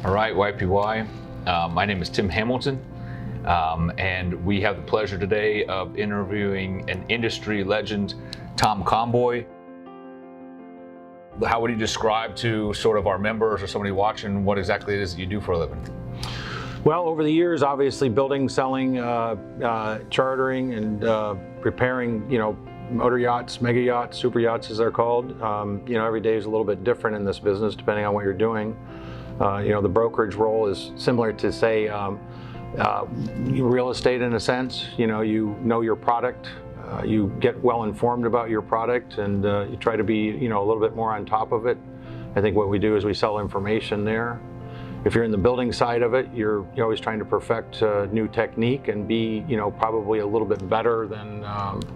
All right, YPY. My name is Tim Hamilton, and we have the pleasure today of interviewing an industry legend, Thom Conboy. How would you describe to sort of our members or somebody watching what exactly it is that you do for a living? Well, over the years, obviously building, selling, chartering, and repairing, motor yachts, mega yachts, super yachts as they're called. Every day is a little bit different in this business depending on what you're doing. The brokerage role is similar to, say, real estate in a sense. You know your product. You get well informed about your product, and you try to be, a little bit more on top of it. I think what we do is we sell information there. If you're in the building side of it, you're always trying to perfect new technique and be, probably a little bit better than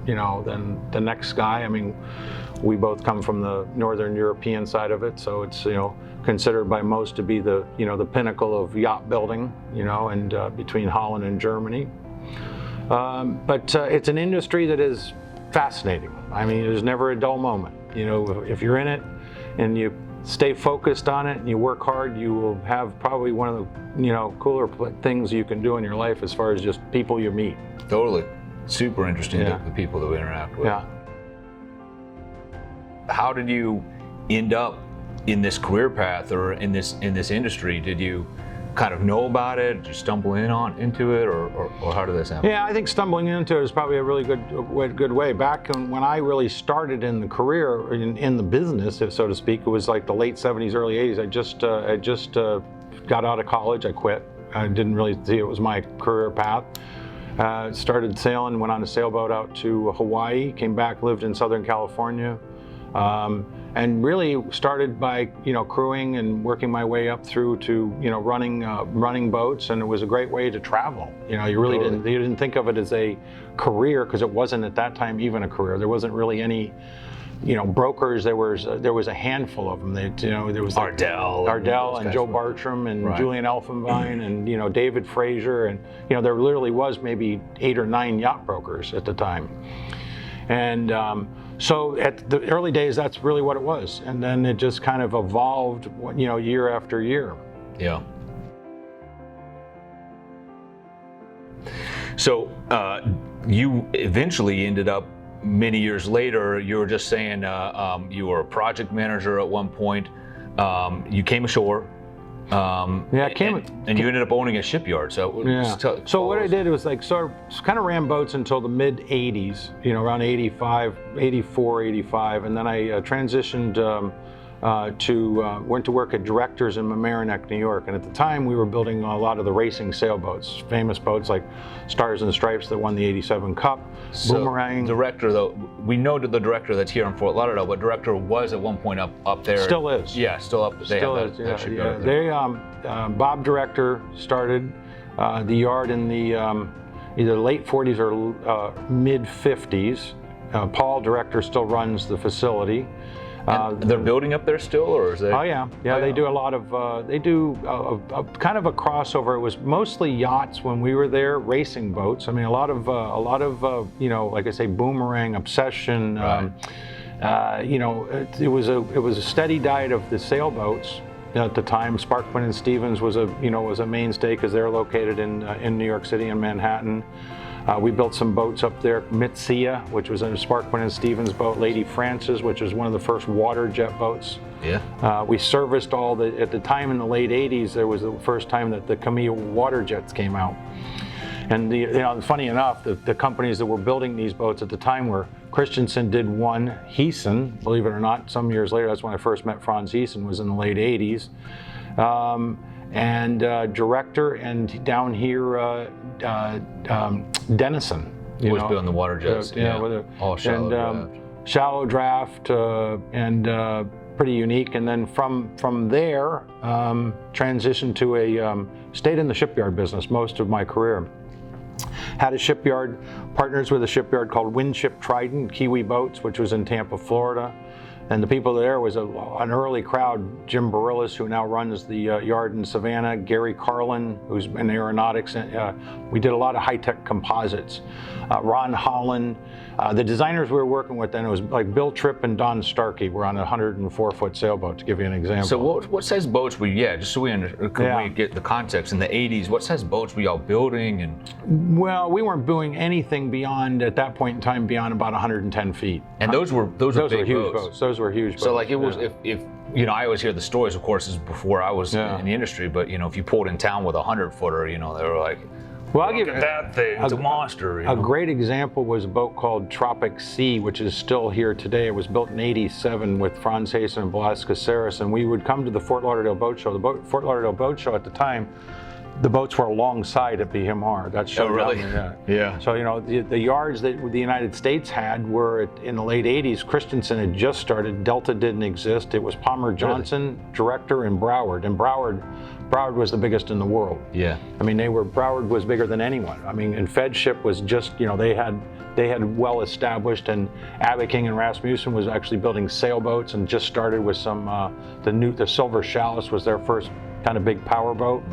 the next guy. I mean, we both come from the Northern European side of it, so it's, considered by most to be the, the pinnacle of yacht building, and between Holland and Germany. But it's an industry that is fascinating. I mean, there's never a dull moment. If you're in it and you stay focused on it and you work hard, you will have probably one of the cooler things you can do in your life as far as just people you meet. Totally. Super interesting, Yeah. the people that we interact with. Yeah. How did you end up in this career path or in this industry? Did you kind of know about it? Did you stumble into it, or how did this happen? Yeah, I think stumbling into it is probably a really good way. Back when I really started in the career, in the business, so to speak, it was like the late 70s, early 80s. I just got out of college. I quit. I didn't really see it was my career path. Started sailing, went on a sailboat out to Hawaii, came back, lived in Southern California. And really started by crewing and working my way up through to running boats, and it was a great way to travel. You really didn't think of it as a career because it wasn't at that time even a career. There wasn't really any brokers. There was a handful of them. There was Ardell and Joe Bartram and Right. Julian Elfenbein and David Fraser, and there literally was maybe 8 or 9 yacht brokers at the time. And so at the early days, that's really what it was. And then it just kind of evolved, year after year. Yeah. So you eventually ended up, many years later, you were just saying you were a project manager at one point. You came ashore. And you ended up owning a shipyard. So yeah. So what I did was kind of ran boats until the mid 80s, around 85, 84, 85, and then I transitioned went to work at Directors in Mamaroneck, New York. And at the time we were building a lot of the racing sailboats, famous boats like Stars and Stripes that won the '87 Cup, Boomerang. Director, though, we know the Director that's here in Fort Lauderdale, but Director was at one point up there. Still is. Yeah, still up. Still is. That shipyard Yeah. They Bob Director started the yard in the either late 40s or mid 50s. Paul Director still runs the facility. They're building up there still, or is they? Oh yeah. They do a lot of. They do a kind of a crossover. It was mostly yachts when we were there, racing boats. I mean, a lot of like I say, Boomerang, Obsession. Right. It was a steady diet of the sailboats at the time. Sparkman and Stevens was a mainstay because they're located in New York City and Manhattan. We built some boats up there, Mitsia, which was a Sparkman and Stevens boat, Lady Francis, which was one of the first water jet boats. Yeah. We serviced at the time in the late 80s, there was the first time that the Camille water jets came out. And funny enough, the companies that were building these boats at the time were Christensen did one, Heeson, believe it or not, some years later, that's when I first met Franz Heeson, was in the late 80s. And Director, and down here, Denison. Was building the water jets. All shallow draft. Shallow draft, and pretty unique. And then from there, transitioned to stayed in the shipyard business most of my career. Had a shipyard, partners with a shipyard called Windship Trident, Kiwi Boats, which was in Tampa, Florida. And the people there was an early crowd: Jim Barillas, who now runs the yard in Savannah, Gary Carlin, who's in aeronautics. We did a lot of high-tech composites. Ron Holland. The designers we were working with then, it was like Bill Tripp and Don Starkey were on a 104-foot sailboat, to give you an example. So what size boats were you, just so we get the context, in the 80s, what size boats were y'all building? And well, we weren't doing anything beyond, at that point in time, beyond about 110 feet. And those were big huge boats. Those were huge boats. So like it was, if you know, I always hear the stories, of course, this is before I was in the industry, but you know, if you pulled in town with a 100-footer, you know, they were like, well, I'll give you that thing. It's a monster. A great example was a boat called Tropic Sea, which is still here today. It was built in '87 with Franz Hasen and Blas Caceres, and we would come to the Fort Lauderdale Boat Show. The Fort Lauderdale Boat Show at the time, the boats were alongside at BMR. That's showed really? Yeah. So you know, the yards that the United States had were in the late '80s. Christensen had just started. Delta didn't exist. It was Palmer Johnson, director, and Broward. And Broward was the biggest in the world. Yeah. I mean, Broward was bigger than anyone. I mean, and Fedship was just, you know, they had well established, and Abiking and Rasmussen was actually building sailboats and just started with some the Silver Chalice was their first kind of big power boat.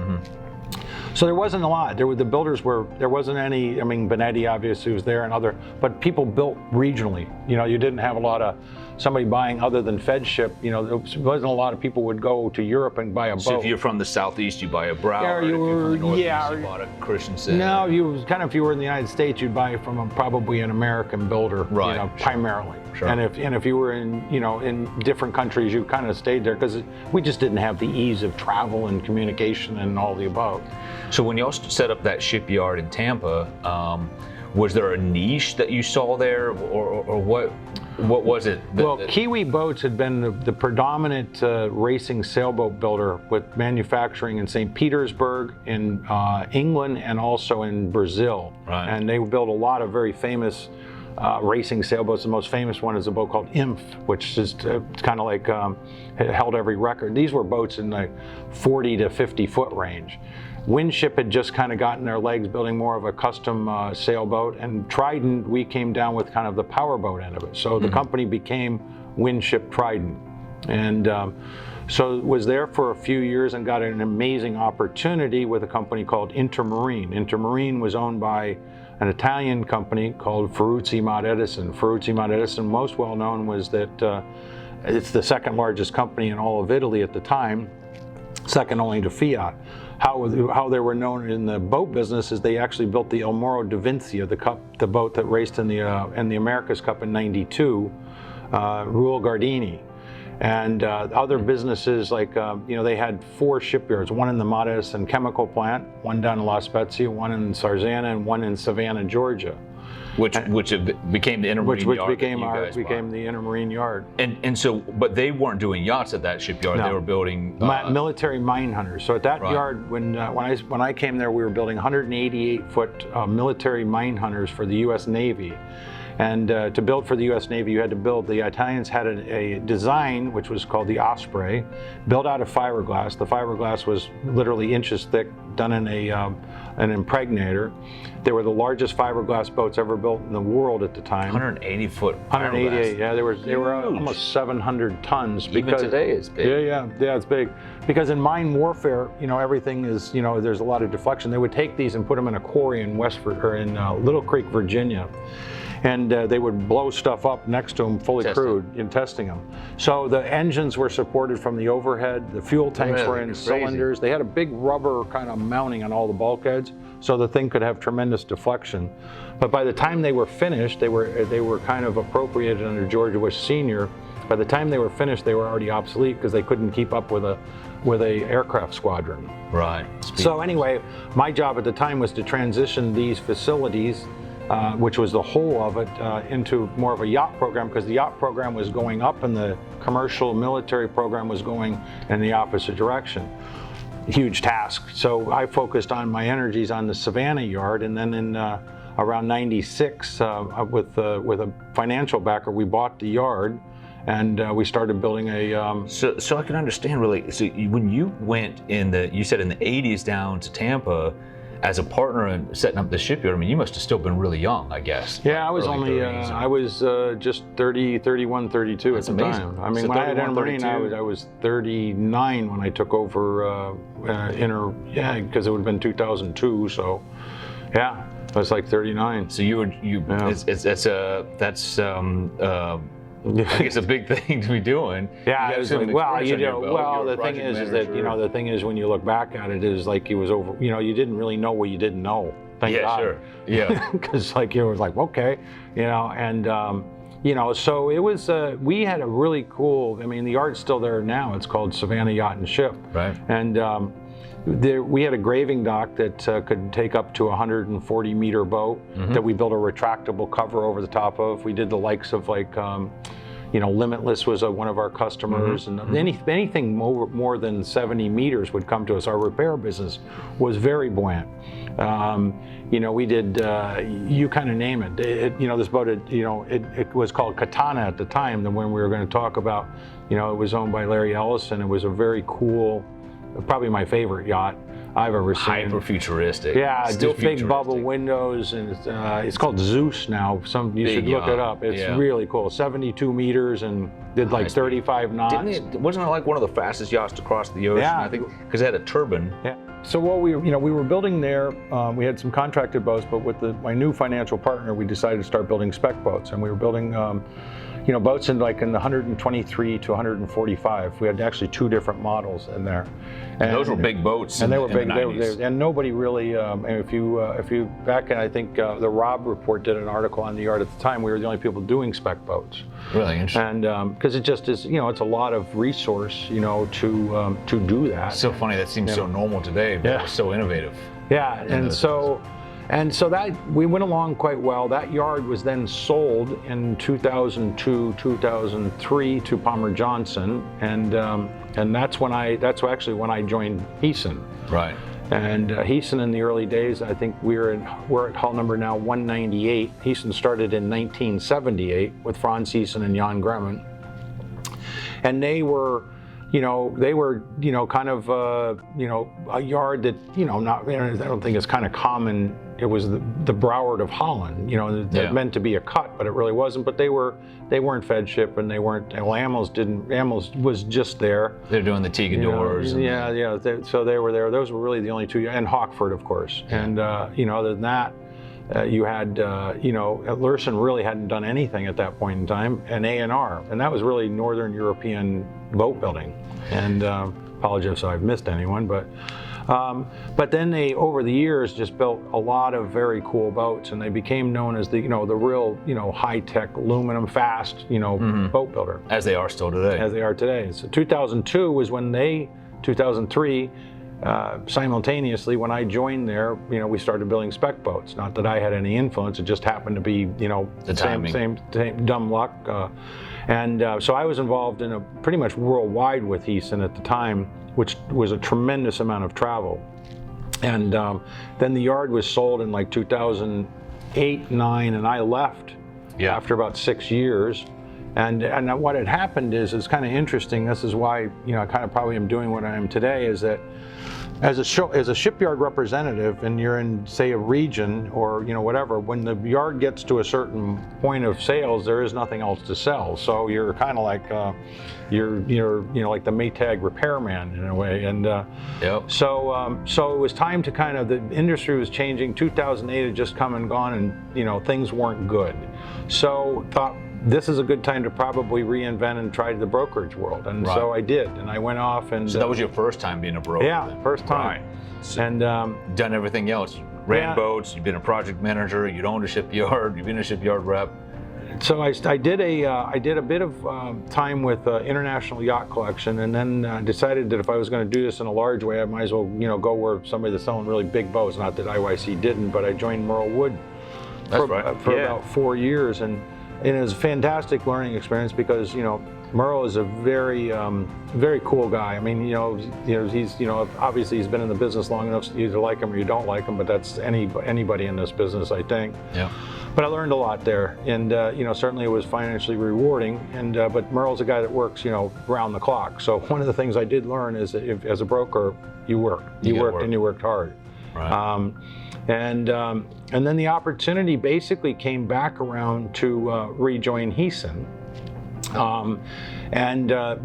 So there wasn't a lot. There wasn't any. I mean, Benetti obviously was there, and but people built regionally. You know, you didn't have a lot of somebody buying other than Fedship. You know, there wasn't a lot of people would go to Europe and buy a boat. So if you're from the southeast, you buy a Broward. Yeah, if you're from the northeast, you bought a Christensen. No, if you were in the United States, you'd buy from probably an American builder. Right. You know, primarily. Sure. And if you were in different countries, you kind of stayed there because we just didn't have the ease of travel and communication and all the above. So when y'all set up that shipyard in Tampa, was there a niche that you saw there, or what was it? Kiwi Boats had been the predominant racing sailboat builder, with manufacturing in St. Petersburg, in England, and also in Brazil. Right. And they built a lot of very famous racing sailboats. The most famous one is a boat called Imph, which is kind of like held every record. These were boats in the 40 to 50 foot range. Windship had just kind of gotten their legs building more of a custom sailboat, and Trident, we came down with kind of the powerboat end of it. So the company became Windship Trident, and so was there for a few years and got an amazing opportunity with a company called Intermarine. Intermarine was owned by an Italian company called Ferrucci Mott Edison. Ferrucci Mott Edison, most well known was that it's the second largest company in all of Italy at the time, second only to Fiat. How they were known in the boat business is they actually built the El Moro da Vincia, the boat that raced in the America's Cup in '92, Ruel Gardini. And other businesses like, they had 4 shipyards, one in the Mott Edison chemical plant, one down in La Spezia, one in Sarzana, and one in Savannah, Georgia. Which became the Intermarine which yard. became the Intermarine yard. And so, but they weren't doing yachts at that shipyard. No. They were building military mine hunters. So at that yard, when I came there, we were building 188-foot military mine hunters for the U.S. Navy. And to build for the U.S. Navy, you had to build. The Italians had a design which was called the Osprey, built out of fiberglass. The fiberglass was literally inches thick, done in an impregnator. They were the largest fiberglass boats ever built in the world at the time. 180 foot. 188. Yeah, they were almost 700 tons. Even today, it's big. Yeah, it's big. Because in mine warfare, everything is, there's a lot of deflection. They would take these and put them in a quarry in Little Creek, Virginia. And they would blow stuff up next to them fully crewed in testing them. So the engines were supported from the overhead. The fuel tanks were in cylinders. They had a big rubber kind of mounting on all the bulkheads, so the thing could have tremendous deflection. But by the time they were finished, they were kind of appropriated under George Bush Sr. By the time they were finished, they were already obsolete because they couldn't keep up with a aircraft squadron. Right. So anyway, my job at the time was to transition these facilities, which was the whole of it, into more of a yacht program, because the yacht program was going up and the commercial military program was going in the opposite direction. Huge task. So I focused on my energies on the Savannah yard, and then in around '96, with a financial backer, we bought the yard, and we started building a. So I can understand really. So when you went you said in the '80s down to Tampa. as a partner in setting up the shipyard, I mean, you must have still been really young, I guess. Yeah, I was early only, 30s. I was just 31, 32 That's at the amazing. time. I mean, So when I had 31, entered Marine, 32. I was 39 when I took over because it would have been 2002, so yeah, I was like 39. So Yeah. I guess a big thing to be doing. Yeah, You it got was some like, well, experience you under your know, belt. well, You're a the thing project is that, you know, manager. the thing is when you look back at it is like it was over, you know, you didn't really know what you didn't know. Thank Yeah, God. sure. Yeah. Because like it was like, okay, you know, and you know, so it was, we had a really cool, I mean, the yart's still there now. It's called Savannah Yacht and Ship. Right. And we had a graving dock that could take up to a 140 meter boat that we built a retractable cover over the top of. We did the likes of like, you know, Limitless was one of our customers, and anything more than 70 meters would come to us. Our repair business was very buoyant. You know, we did, you kind of name it. You know, this boat, it was called Katana at the time, when we were going to talk about, you know, it was owned by Larry Ellison. It was a very cool, probably my favorite yacht I've ever seen. Hyper futuristic. Yeah, Still just big bubble futuristic. windows, and it's called Zeus now. You should look it up. It's really cool. 72 meters and did like 35 knots. Wasn't it like one of the fastest yachts to cross the ocean? Yeah. I think because it had a turbine. Yeah. So what we were building there, we had some contracted boats, but with my new financial partner, we decided to start building spec boats, and we were building, you know, boats in the 123 to 145. We had actually two different models in there. And those were big boats. And they were in the big. And nobody really. And if you back in, I think the Rob Report did an article on the yard at the time. We were the only people doing spec boats. Really interesting. And because it just is, you know, it's a lot of resource, you know, to do that. So funny. That seems so normal today, but it was so innovative. Yeah, and so that we went along quite well. That yard was then sold in 2002, 2003 to Palmer Johnson, and that's actually when I joined Heeson. Right. And Heeson in the early days, I think we're at hull number now 198. Heeson started in 1978 with Franz Heeson and Jan Gremmen, and they were kind of a yard that, you know, I don't think it's kind of common. It was the Broward of Holland, you know, that meant to be a cut, but it really wasn't. But they weren't fed ship, and they weren't. Well, Amels was just there. They're doing the Tigadors. So they were there. Those were really the only two, and Hawkford, of course. And you know, other than that, you had, Lursen really hadn't done anything at that point in time, and A&R, and that was really Northern European boat building. And apologize if I've missed anyone, but then they, over the years, just built a lot of very cool boats, and they became known as the real, high-tech, aluminum, fast, boat builder. As they are still today. As they are today. So 2002 was when 2003. Simultaneously, when I joined there, we started building spec boats. Not that I had any influence; it just happened to be, the same dumb luck. So I was involved in a pretty much worldwide with Heeson at the time, which was a tremendous amount of travel. And then the yard was sold in like 2008, 9, and I left after about 6 years. And what had happened is, it's kind of interesting. This is why I kind of probably am doing what I am today. Is that as a shipyard representative, and you're in, say, a region or whatever, when the yard gets to a certain point of sales, there is nothing else to sell. So you're kind of like you're like the Maytag repairman in a way. And so it was time to kind of, the industry was changing. 2008 had just come and gone, and things weren't good. So thought, this is a good time to probably reinvent and try the brokerage world. And so I did, and I went off and... So that was your first time being a broker? Yeah, then. first time. Right. So and done everything else. Ran boats, you've been a project manager, you'd owned a shipyard, you've been a shipyard rep. So I did a bit of time with International Yacht Collection, and then decided that if I was going to do this in a large way, I might as well go where somebody that's selling really big boats. Not that IYC didn't, but I joined Merle Wood for about 4 years, and it was a fantastic learning experience because Merle is a very very cool guy. I mean, he's obviously he's been in the business long enough, so you either like him or you don't like him, but that's anybody in this business, I think. Yeah. But I learned a lot there, and certainly it was financially rewarding. And but Merle's a guy that works round the clock. So one of the things I did learn is that as a broker, you worked and you worked hard. Right. And then the opportunity basically came back around to rejoin Heeson,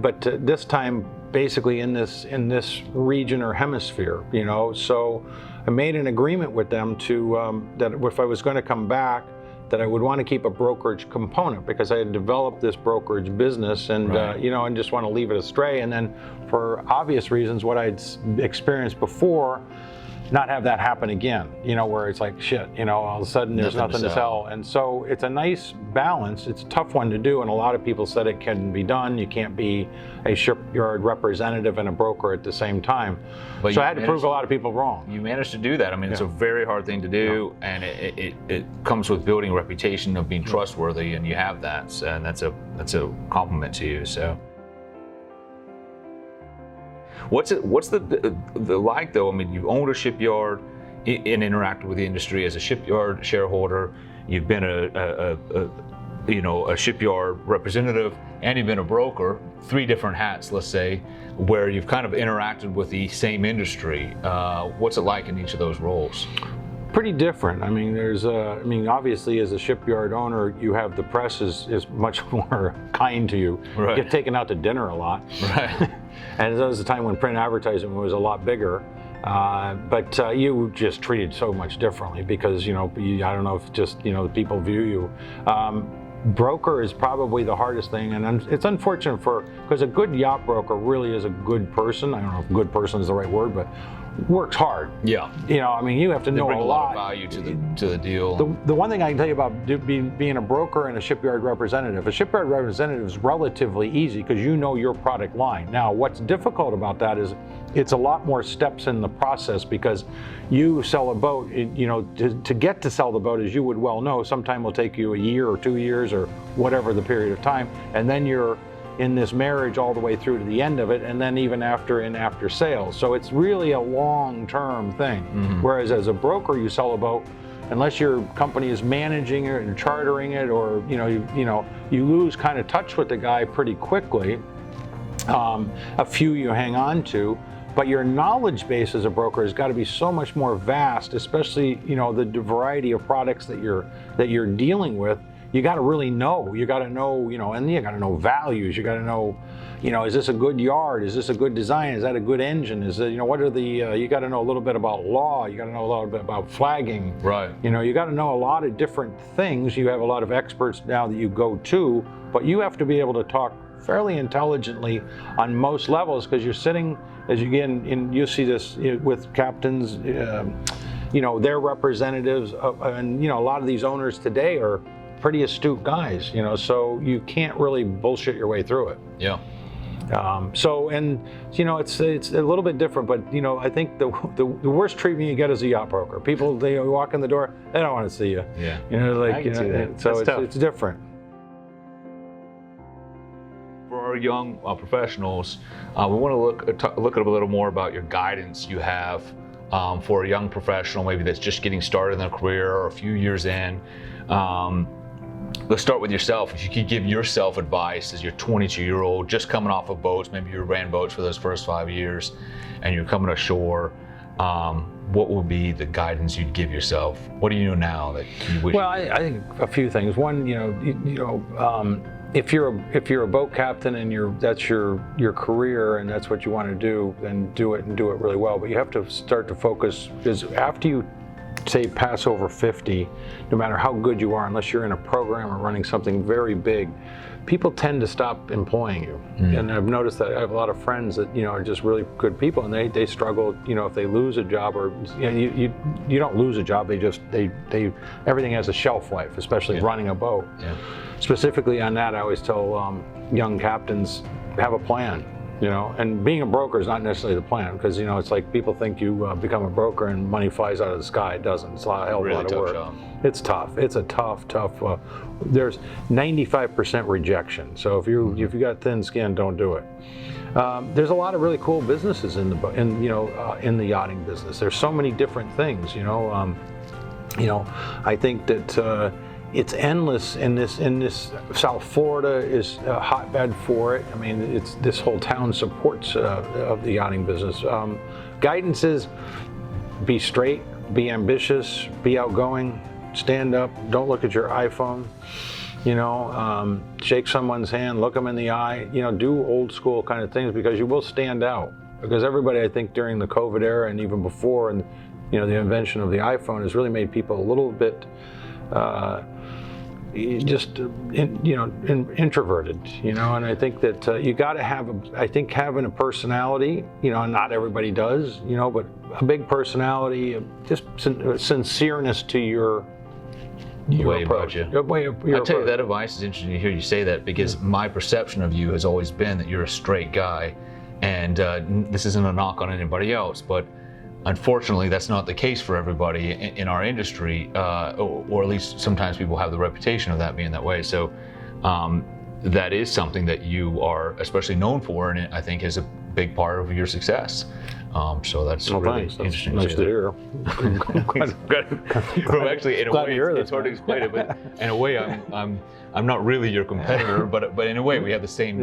but this time basically in this region or hemisphere, So I made an agreement with them to that if I was going to come back, that I would want to keep a brokerage component, because I had developed this brokerage business, and right. And just want to leave it astray. And then, for obvious reasons, what I'd experienced before, not have that happen again. Where it's like shit. All of a sudden there's nothing to sell. And so it's a nice balance. It's a tough one to do, and a lot of people said it can be done. You can't be a shipyard representative and a broker at the same time. So I had to prove a lot of people wrong. You managed to do that. I mean, it's a very hard thing to do, and it comes with building a reputation of being trustworthy, and you have that, and that's a compliment to you. So. What's the like though? I mean, you've owned a shipyard and interacted with the industry as a shipyard shareholder. You've been a shipyard representative, and you've been a broker. 3 different hats, let's say, where you've kind of interacted with the same industry. What's it like in each of those roles? Pretty different. I mean, obviously, as a shipyard owner, you have the press is much more kind to you. Right. You get taken out to dinner a lot. Right. And that was a time when print advertising was a lot bigger. But you just treated so much differently because, I don't know if just, the people view you. Broker is probably the hardest thing, and it's unfortunate because a good yacht broker really is a good person. I don't know if good person is the right word, but works hard. Yeah. You have to know bring a lot lot of value to the deal. The one thing I can tell you about being a broker and a shipyard representative is relatively easy because you know your product line. Now, what's difficult about that is it's a lot more steps in the process, because you sell a boat, to get to sell the boat, as you would well know, sometime will take you a year or 2 years or whatever the period of time, and then you're in this marriage all the way through to the end of it, and then even after sales. So it's really a long-term thing. Mm-hmm. Whereas as a broker, you sell a boat, unless your company is managing it and chartering it, or you lose kind of touch with the guy pretty quickly. A few you hang on to, but your knowledge base as a broker has got to be so much more vast, especially the variety of products that you're dealing with. You got to really know. You got to know, and you got to know values. You got to know, is this a good yard? Is this a good design? Is that a good engine? Is it, what are the? You got to know a little bit about law. You got to know a little bit about flagging. Right. You got to know a lot of different things. You have a lot of experts now that you go to, but you have to be able to talk fairly intelligently on most levels, because you're sitting, as you get in, you see this with captains, their representatives, and a lot of these owners today are pretty astute guys, so you can't really bullshit your way through it. Yeah. It's a little bit different, but I think the worst treatment you get is a yacht broker. People, they walk in the door, they don't want to see you. Yeah. So it's different. For our young professionals, we want to look at a little more about your guidance you have for a young professional, maybe that's just getting started in their career or a few years in. Let's start with yourself. If you could give yourself advice as your 22-year-old, just coming off of boats, maybe you ran boats for those first 5 years, and you're coming ashore, what would be the guidance you'd give yourself? What do you know now that you wish? Well, I think a few things. One, if you're a boat captain and that's your career and that's what you want to do, then do it and do it really well. But you have to start to focus, because after you say pass over 50, no matter how good you are, unless you're in a program or running something very big, people tend to stop employing you. Mm. And I've noticed that I have a lot of friends that are just really good people, and they struggle. If they lose a job, or you don't lose a job, they everything has a shelf life, especially running a boat. Yeah. Specifically on that, I always tell young captains, have a plan. And being a broker is not necessarily the plan, because it's like people think you become a broker and money flies out of the sky. It doesn't. It's a hell of a lot of work. Job. It's tough. It's a tough. There's 95% rejection. So if you got thin skin, don't do it. There's a lot of really cool businesses in the yachting business. There's so many different things. I think that. It's endless in this. South Florida is a hotbed for it. I mean, this whole town supports of the yachting business. Guidance is, be straight, be ambitious, be outgoing, stand up, don't look at your iPhone, shake someone's hand, look them in the eye, do old school kind of things, because you will stand out. Because everybody, I think, during the COVID era and even before, and the invention of the iPhone has really made people a little bit introverted, and I think that you got to have, having a personality, and not everybody does, but a big personality, just sincereness to your way approach. about you. I'll tell you, that advice is interesting to hear you say that, because my perception of you has always been that you're a straight guy, and this isn't a knock on anybody else, but unfortunately, that's not the case for everybody in our industry, or at least sometimes people have the reputation of that being that way. So that is something that you are especially known for, and I think is a big part of your success. So that's really interesting. Nice to hear. Well, actually, in a way, it's hard to explain it, but in a way, I'm not really your competitor, but in a way, we have the same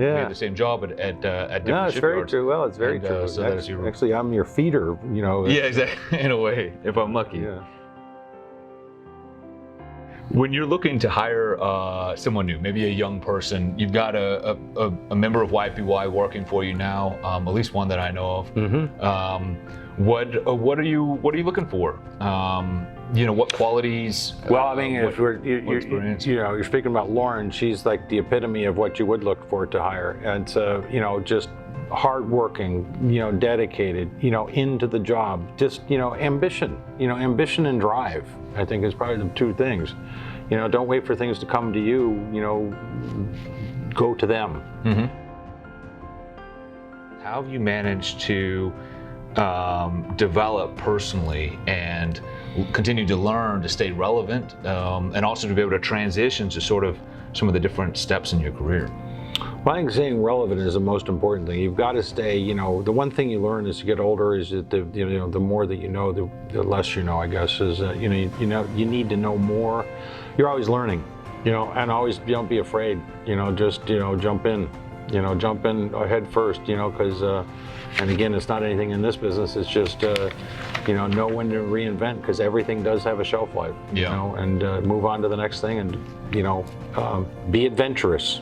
job at different No, it's shipyards. very true. Well, it's very true. So that is your... Actually, I'm your feeder. Yeah, exactly. In a way, if I'm lucky. Yeah. When you're looking to hire someone new, maybe a young person, you've got a member of YPY working for you now, at least one that I know of. Mm-hmm. What are you looking for? What qualities? Well, I mean, if you're speaking about Lauren, she's like the epitome of what you would look for to hire, and just hardworking, dedicated, into the job, just ambition, and drive. I think is probably the two things. Don't wait for things to come to you. Go to them. Mm-hmm. How have you managed to develop personally and continue to learn to stay relevant, and also to be able to transition to sort of some of the different steps in your career? Well, I think staying relevant is the most important thing. You've got to stay, the one thing you learn as you get older is that the more that you know, the less you know, I guess, is you need to know more. You're always learning, and always don't be afraid, just, jump in head first, because, and again, it's not anything in this business, it's just, know when to reinvent, because everything does have a shelf life, and move on to the next thing, and, be adventurous.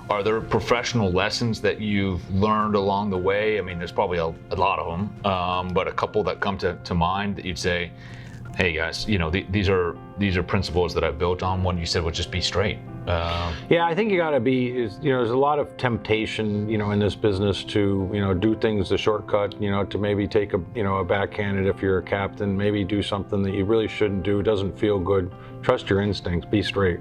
Are there professional lessons that you've learned along the way? I mean, there's probably a lot of them, but a couple that come to mind that you'd say, hey guys, these are principles that I've built on. One you said was just be straight. Yeah, I think you got to be, there's a lot of temptation, in this business to, do things the shortcut, to maybe take a backhand if you're a captain, maybe do something that you really shouldn't do, doesn't feel good. Trust your instincts, be straight.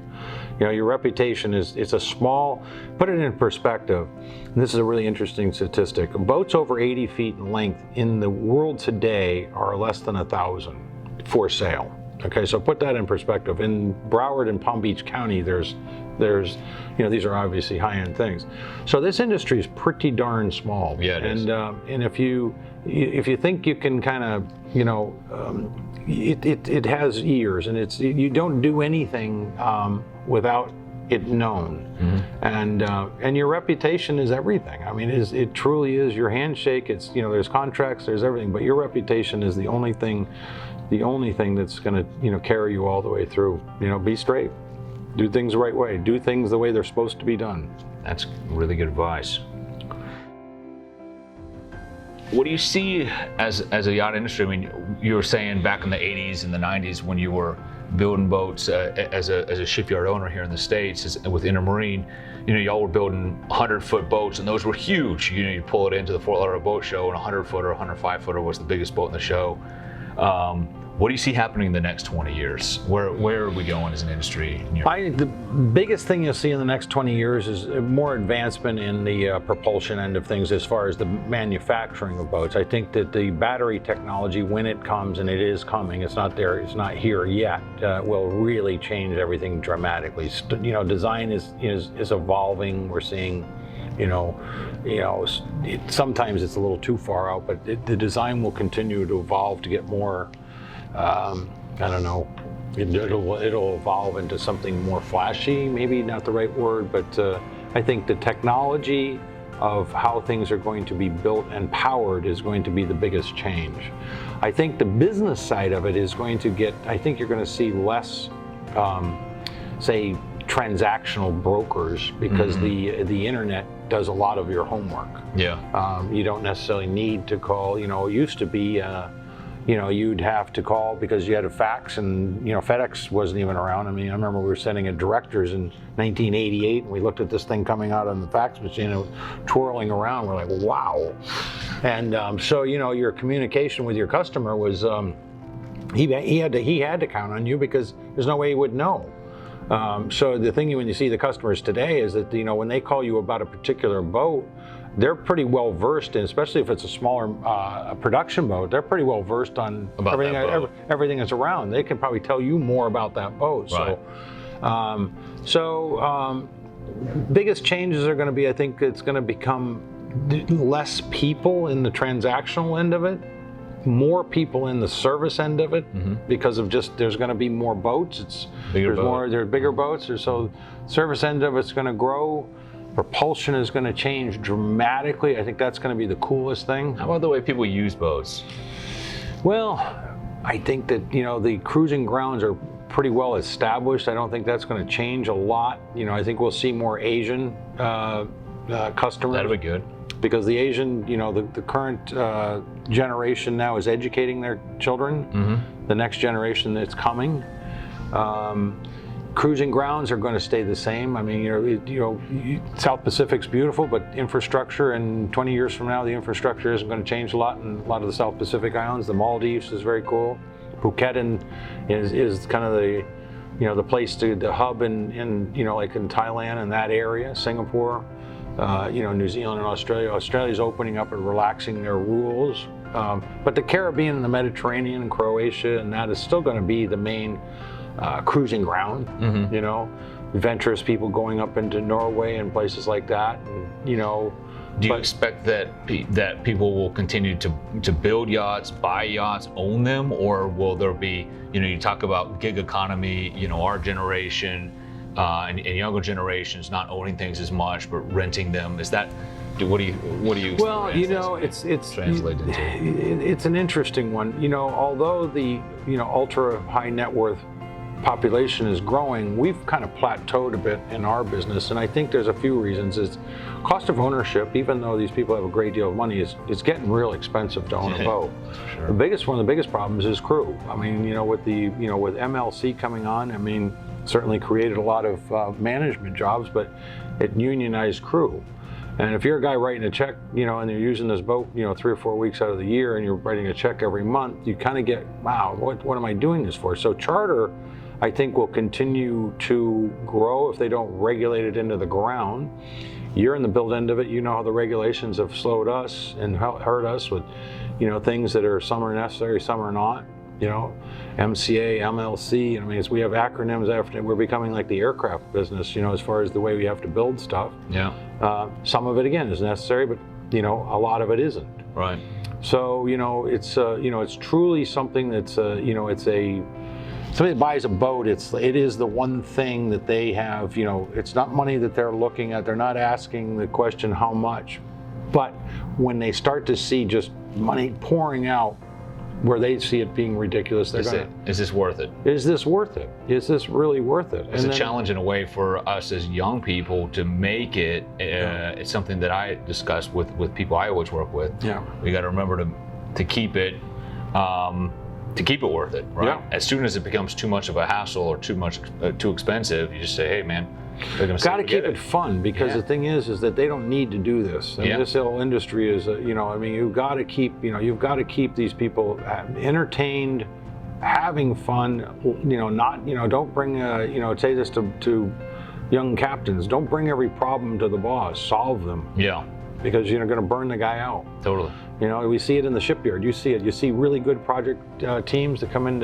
Your reputation it's a small, put it in perspective, and this is a really interesting statistic. Boats over 80 feet in length in the world today are less than 1,000 for sale. Okay, so put that in perspective. In Broward and Palm Beach County, there's these are obviously high-end things. So this industry is pretty darn small. Yeah, it is. And if you think you can kind of, it has ears, and you don't do anything without it known. Mm-hmm. And your reputation is everything. I mean, it truly is. Your handshake, it's there's contracts, there's everything, but your reputation is the only thing that's going to carry you all the way through. Be straight, do things the right way, do things the way they're supposed to be done. That's really good advice. What do you see as a yacht industry? I mean, you were saying back in the 80s and the 90s when you were building boats as a shipyard owner here in the States with Intermarine, y'all were building 100-foot boats, and those were huge. You pull it into the Fort Lauderdale Boat Show, and a 100-footer, 105-footer was the biggest boat in the show. What do you see happening in the next 20 years? Where are we going as an industry? The biggest thing you'll see in the next 20 years is more advancement in the propulsion end of things as far as the manufacturing of boats. I think that the battery technology, when it comes, and it is coming, it's not there, it's not here yet, will really change everything dramatically. Design is evolving. We're seeing, sometimes it's a little too far out, but the design will continue to evolve to get more. I don't know. It'll evolve into something more flashy. Maybe not the right word, but I think the technology of how things are going to be built and powered is going to be the biggest change. I think the business side of it is going to get, I think you're going to see less, say, transactional brokers, because the internet does a lot of your homework. Yeah. You don't necessarily need to call, it used to be, you'd have to call because you had a fax, and FedEx wasn't even around. I mean, I remember we were sending it directors in 1988, and we looked at this thing coming out on the fax machine and twirling around. We're like, wow. And so your communication with your customer was he had to count on you, because there's no way he would know. So the thing when you see the customers today is that when they call you about a particular boat, they're pretty well versed, and especially if it's a smaller production boat, they're pretty well versed on about everything that's around. They can probably tell you more about that boat. Right. So biggest changes are going to be, I think it's going to become less people in the transactional end of it, more people in the service end of it, because of just there's going to be more boats. There's bigger boats, so service end of it's going to grow. Propulsion is going to change dramatically. I think that's going to be the coolest thing. How about the way people use boats? Well, I think that the cruising grounds are pretty well established. I don't think that's going to change a lot. I think we'll see more Asian customers. That'll be good. Because the Asian, the current generation now is educating their children. The next generation that's coming. Cruising grounds are going to stay the same. I mean, South Pacific's beautiful, but infrastructure, and 20 years from now, the infrastructure isn't going to change a lot in a lot of the South Pacific islands. The Maldives is very cool. Phuket is kind of the place the hub in like in Thailand and that area. Singapore, New Zealand and Australia. Australia's opening up and relaxing their rules. But the Caribbean and the Mediterranean and Croatia and that is still going to be the main cruising ground. Adventurous people going up into Norway and places like that. And, do you expect that people will continue to build yachts, buy yachts, own them, or will there be, you talk about gig economy, our generation and younger generations not owning things as much but renting them? Is that what do you well, it's translate into? It's an interesting one. Although the ultra high net worth population is growing, we've kind of plateaued a bit in our business, and I think there's a few reasons. It's cost of ownership. Even though these people have a great deal of money, it's getting real expensive to own a boat. Sure. One of the biggest problems is crew. I mean, with MLC coming on, I mean, certainly created a lot of management jobs, but it unionized crew. And if you're a guy writing a check, and you're using this boat, 3 or 4 weeks out of the year, and you're writing a check every month, you kind of get, wow, what am I doing this for? So charter, I think, will continue to grow if they don't regulate it into the ground. You're in the build end of it. You know how the regulations have slowed us and hurt us with, things that are, some are necessary, some are not. MCA, MLC. I mean, we have acronyms after. We're becoming like the aircraft business. As far as the way we have to build stuff. Yeah. Some of it again is necessary, but a lot of it isn't. Right. So it's truly something that's somebody that buys a boat, it is the one thing that they have, it's not money that they're looking at. They're not asking the question, how much? But when they start to see just money pouring out where they see it being ridiculous, they're going to... Is this worth it? Is this worth it? Is this really worth it? It's a challenge in a way for us as young people to make it. It's something that I discuss with people I always work with. Yeah. We got to remember to keep it... to keep it worth it, right? Yeah. As soon as it becomes too much of a hassle or too expensive, you just say, hey man, they're gonna got to keep it fun, because the thing is that they don't need to do this. I mean, this whole industry is, you've got to keep these people entertained, having fun. Don't bring, say this to young captains, don't bring every problem to the boss, solve them. Yeah. Because you're going to burn the guy out. Totally. We see it in the shipyard. You see it. You see really good project teams that come in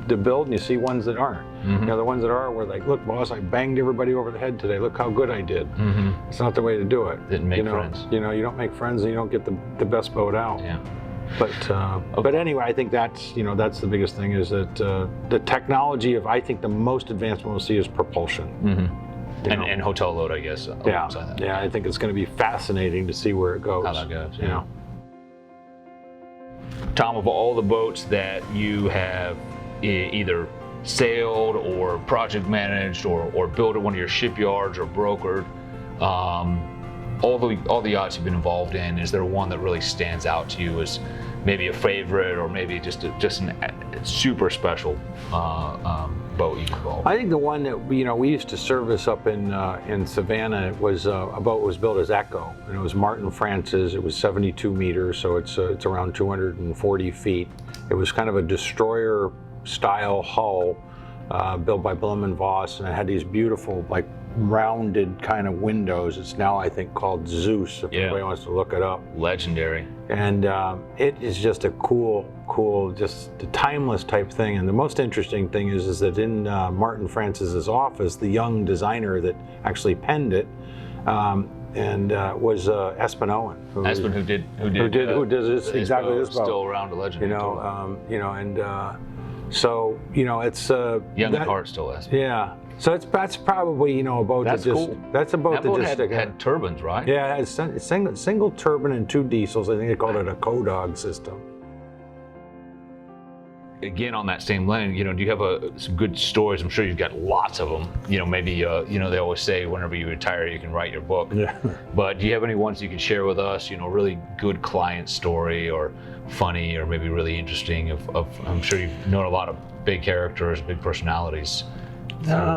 to build, and you see ones that aren't. The ones that are, were like, look, boss, I banged everybody over the head today. Look how good I did. It's not the way to do it. Didn't make friends. You don't make friends, and you don't get the best boat out. Yeah. But anyway, I think that's the biggest thing is that the technology of, I think the most advancement we'll see is propulsion. And hotel load, I guess. Yeah, alongside that. yeah. I think it's going to be fascinating to see where it goes. How that goes. You know. Thom, of all the boats that you have either sailed or project managed or built at one of your shipyards or brokered, all the yachts you've been involved in, is there one that really stands out to you as maybe a favorite, or maybe just a super special boat you've involved? I think the one that we used to service up in Savannah was a boat was built as Echo, and it was Martin France's. It was 72 meters, so it's around 240 feet. It was kind of a destroyer style hull, built by Blum & Voss, and it had these beautiful, like, rounded kind of windows. It's now, I think, called Zeus, if anybody wants to look it up. Legendary. And it is just a cool, just a timeless type thing. And the most interesting thing is that in Martin France's office, the young designer that actually penned it was Espen Owen. Espen, who did this exactly this boat. Still around, a legend. So it's young at heart, still Espen. Yeah. So that's probably a boat that's that just cool. that's a boat that just had turbines, right? Yeah, it had single turbine and 2 diesels. I think they called it a Codog system. Again, on that same lane, do you have some good stories? I'm sure you've got lots of them. Maybe they always say whenever you retire, you can write your book. Yeah. But do you have any ones you can share with us? Really good client story, or funny, or maybe really interesting? I'm sure you've known a lot of big characters, big personalities. A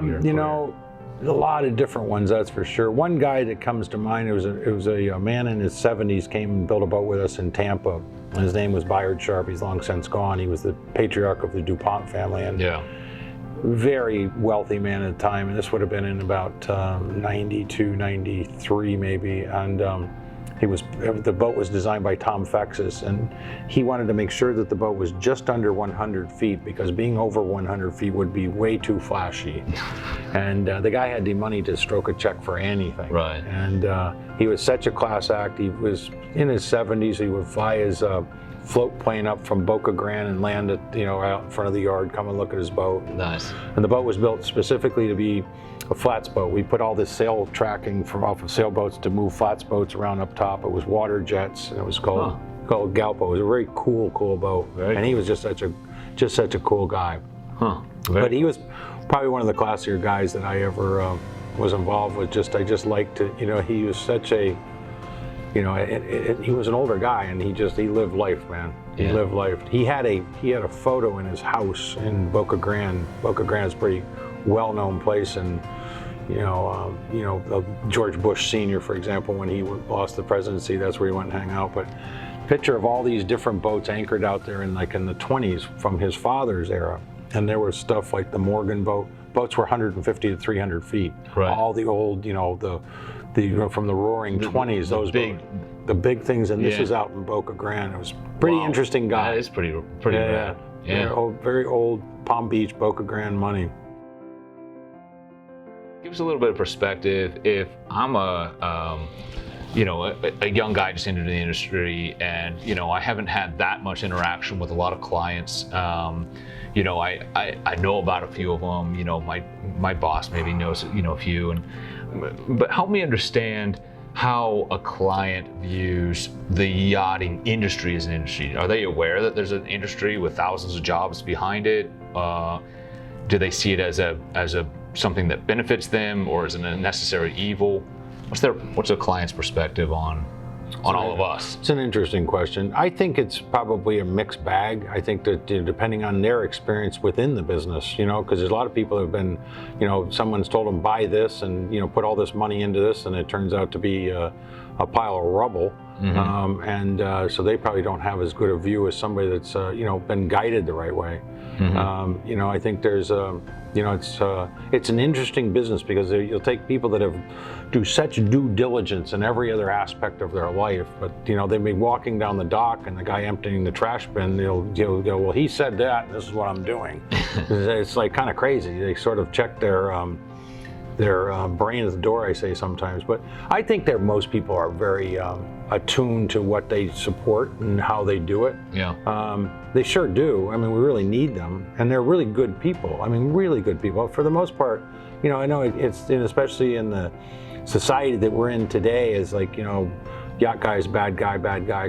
lot of different ones, that's for sure. One guy that comes to mind, it was a man in his 70s, came and built a boat with us in Tampa. His name was Byard Sharp. He's long since gone. He was the patriarch of the DuPont family, and very wealthy man at the time. And this would have been in about 92, 93 maybe. And the boat was designed by Thom, and he wanted to make sure that the boat was just under 100 feet, because being over 100 feet would be way too flashy. And the guy had the money to stroke a check for anything. Right. And he was such a class act. He was in his 70s. He would fly his float plane up from Boca Grande and land at out in front of the yard, come and look at his boat. Nice. And the boat was built specifically to be a flats boat. We put all this sail tracking off of sailboats to move flats boats around up top. It was water jets, and it was called Galpo. It was a very cool boat. He was just such a cool guy. Huh. But he was probably one of the classier guys that I ever was involved with. I just liked it. He was such a, he was an older guy, and he lived life, man. He lived life. He had a photo in his house in Boca Grande. Boca Grande is a pretty well-known place, and George Bush Sr., for example, when he lost the presidency, that's where he went and hang out. But picture of all these different boats anchored out there in the 20s from his father's era, and there was stuff like the Morgan boat. Boats were 150 to 300 feet. Right. All the old, from the Roaring 20s, those big, the big things, and this was out in Boca Grande. It was pretty interesting guy. That is pretty rad. Yeah. Very old Palm Beach, Boca Grande money. Give us a little bit of perspective. If I'm a young guy just into the industry, and I haven't had that much interaction with a lot of clients. I know about a few of them. My boss maybe knows a few, but help me understand how a client views the yachting industry as an industry. Are they aware that there's an industry with thousands of jobs behind it? Do they see it as a something that benefits them, or is it a necessary evil? What's a client's perspective on all of us? It's an interesting question. I think it's probably a mixed bag. I think that depending on their experience within the business, because there's a lot of people who have been, someone's told them buy this and put all this money into this, and it turns out to be a pile of rubble. Mm-hmm. So they probably don't have as good a view as somebody that's been guided the right way. Mm-hmm. I think there's it's an interesting business, because you'll take people that do such due diligence in every other aspect of their life, but they'll be walking down the dock, and the guy emptying the trash bin, they'll go, well, he said that, and this is what I'm doing. It's like kind of crazy. They sort of check their brain at the door, I say sometimes. But I think that most people are very attuned to what they support and how they do it. Yeah. They sure do. I mean, we really need them, and they're really good people. I mean, really good people. For the most part, you know, I know it's, and especially in the society that we're in today, is like, you know, yacht guy's bad guy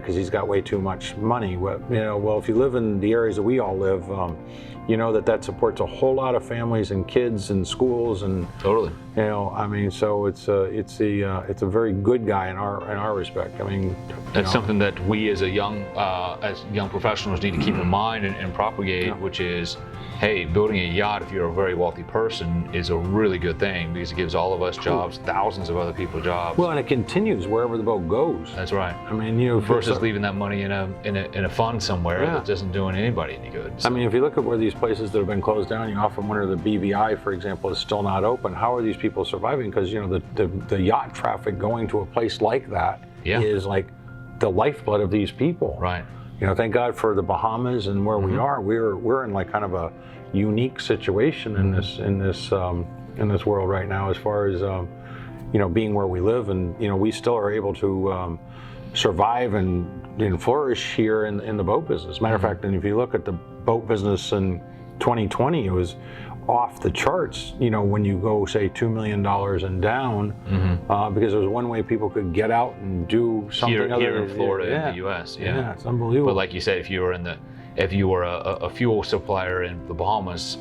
because he's got way too much money. Well, you know, well, if you live in the areas that we all live, you know that supports a whole lot of families and kids and schools and Totally. you know, I mean, so it's a very good guy in our respect. I mean, That's something that we as young professionals need to keep in mind and propagate, which is, hey, building a yacht, if you're a very wealthy person, is a really good thing because it gives all of us jobs, thousands of other people jobs. Well, and it continues wherever the boat goes. That's right. I mean, you know, Versus leaving that money in a fund somewhere that doesn't do anybody any good. I mean, if you look at where these places that have been closed down, you often wonder, the BVI, for example, is still not open. How are these people surviving? Because, you know, the yacht traffic going to a place like that is like the lifeblood of these people. Right. You know, thank God for the Bahamas and where we are. We're in like kind of a unique situation in this world right now, as far as you know, being where we live, and you know, we still are able to survive and flourish here in the boat business. Matter of fact, and if you look at the boat business in 2020, it was off the charts, you know, when you go say $2 million and down, because there was one way people could get out and do something here in Florida, in the U.S. Yeah, it's unbelievable. But like you said, if you were a fuel supplier in the Bahamas,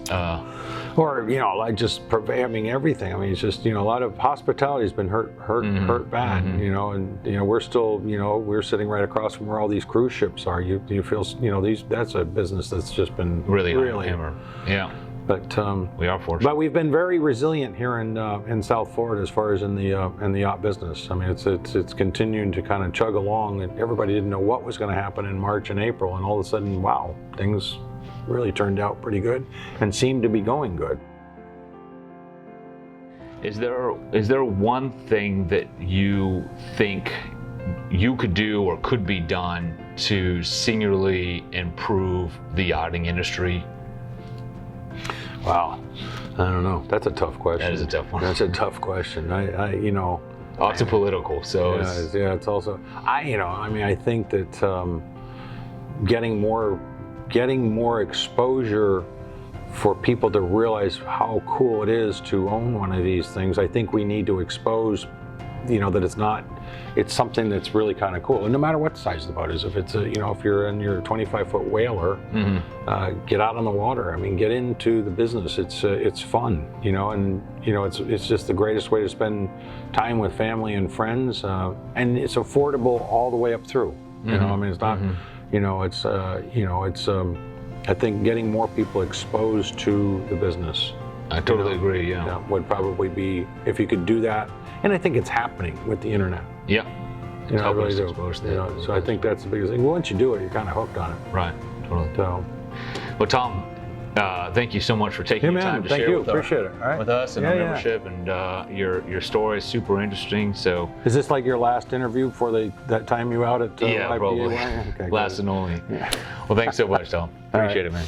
or you know, like just having everything. I mean, it's just, you know, a lot of hospitality has been hurt bad. You know, and you know, we're still, you know, we're sitting right across from where all these cruise ships are. You feel, you know, that's a business that's just been really hammer. Yeah. But we are fortunate. But we've been very resilient here in South Florida as far as in the yacht business. I mean, it's continuing to kind of chug along, and everybody didn't know what was going to happen in March and April, and all of a sudden, wow, things really turned out pretty good and seemed to be going good. Is there one thing that you think you could do or could be done to singularly improve the yachting industry? Wow, I don't know. That's a tough question. That is a tough one. That's a tough question. I you know. It's political, so it's also. You know, I mean, I think that getting more exposure for people to realize how cool it is to own one of these things. I think we need to expose, you know, that it's something that's really kind of cool. And no matter what size the boat is, if it's you know, if you're in your 25-foot whaler, get out on the water. I mean, get into the business. It's fun, you know, and you know, it's just the greatest way to spend time with family and friends, and it's affordable all the way up through. You know, I mean, it's not, you know, it's I think getting more people exposed to the business. I totally agree. Yeah, would probably be, if you could do that. And I think it's happening with the internet. Yeah. You know, I really do. You know, so I think that's the biggest thing. Once you do it, you're kind of hooked on it. Right. Totally. So. Well, Thom, thank you so much for taking the time to share with us and our membership, and your story is super interesting. So. Is this like your last interview before that time you out at YPY? probably. Okay, last and only. Yeah. Well, thanks so much, Thom. Appreciate it, man.